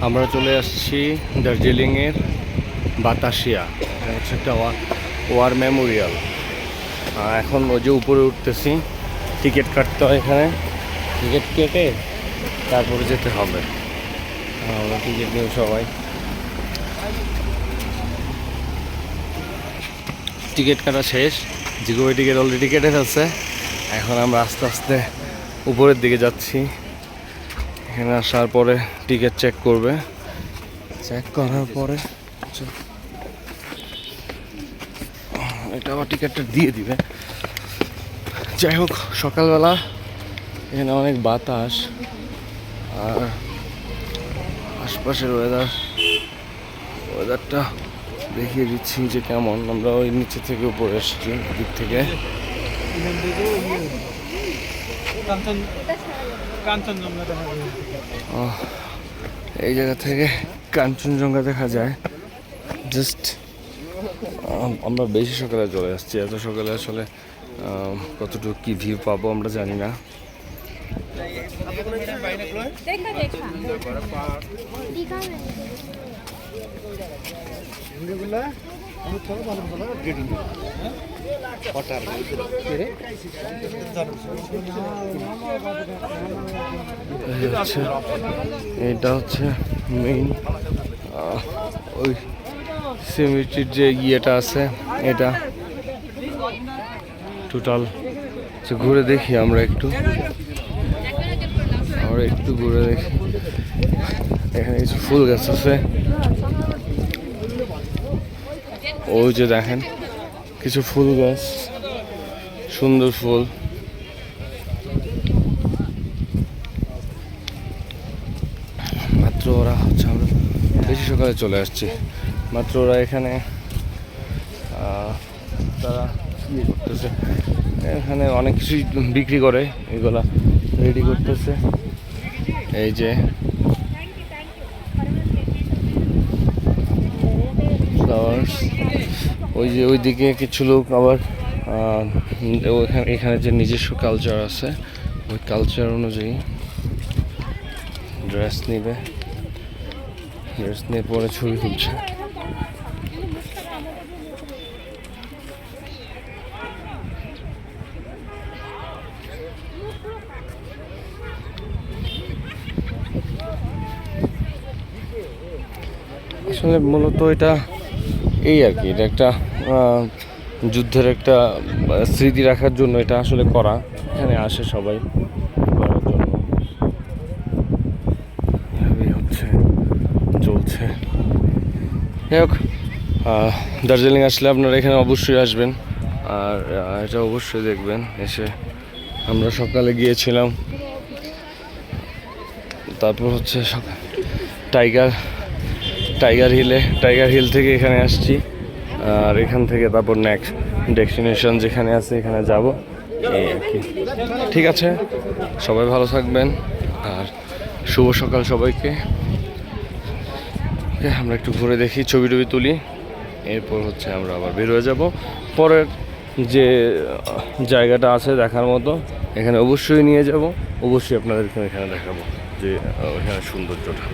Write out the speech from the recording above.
আমরা চলে আসছি দার্জিলিংয়ের বাতাসিয়া। এটা হচ্ছে একটা ওয়ার মেমোরিয়াল। এখন ওই যে উপরে উঠতেছি, টিকিট কাটতে হয় এখানে। টিকিট কেটে তারপরে যেতে হবে। আমরা টিকিট নিয়ে সবাই টিকিট কাটা শেষ। জিগোয় টিকিট অলরেডি কেটে ফেলছে। এখন আমরা আস্তে আস্তে উপরের দিকে যাচ্ছি। এখানে আসার পরে টিকিট চেক করবে। চেক করার পরে এটা আবার টিকিটটা দিয়ে দিবে। যাই হোক, সকালবেলা এখানে অনেক বাতাস আর আশপাশের ওয়েদারটা দেখিয়ে দিচ্ছি যে কেমন। আমরা ওই নিচে থেকে উপরে এসেছি দিক থেকে। এই জায়গা থেকে কাঞ্চনজঙ্ঘা দেখা যায়। জাস্ট আমরা বেশি সকালে চলে আসছি। এত সকালে আসলে কতটুকু কি ভিউ পাবো আমরা জানি না। এটা হচ্ছে মেইন ওই সিমেট্রির যে ইয়েটা আছে, এটা টোটাল ঘুরে দেখি। আমরা একটু ঘুরে দেখি। এখানে কিছু ফুল গাছ আছে, ওই যে দেখেন কিছু ফুল গাছ, সুন্দর ফুল। মাত্র ওরা হচ্ছে, আমরা বেশি সকালে চলে আসছি। মাত্র ওরা এখানে তারা ইয়ে করতেছে, এখানে অনেক কিছুই বিক্রি করে, এগুলা রেডি করতেছে। এই যে ফ্লাওয়ার্স, ওই দিকে কিছু লোক আবার এখানে যে নিজস্ব কালচার আছে, ওই কালচার অনুযায়ী ড্রেস নিয়ে পরে ছবি তুলছে। আসলে মূলত এটা এই আর কি, এটা একটা যুদ্ধের একটা স্মৃতি রাখার জন্য এটা আসলে করা। এখানে আসে সবাই করার জন্য। হচ্ছে চলছে। যাই হোক, দার্জিলিং আসলে আপনারা এখানে অবশ্যই আসবেন আর এটা অবশ্যই দেখবেন। এসে আমরা সকালে গিয়েছিলাম, তারপর হচ্ছে টাইগার হিল থেকে এখানে আসছি। আর এখান থেকে তারপর নেক্সট ডেস্টিনেশন যেখানে আছে এখানে যাব, এই আর কি। ঠিক আছে, সবাই ভালো থাকবেন আর শুভ সকাল সবাইকে। আমরা একটু ঘুরে দেখি, ছবি তুলি, এরপর হচ্ছে আমরা আবার বের হয়ে যাব। পরের যে জায়গাটা আছে দেখার মতো, এখানে অবশ্যই নিয়ে যাব, অবশ্যই আপনাদেরকে এখানে দেখাবো যে এখানে সৌন্দর্যটা।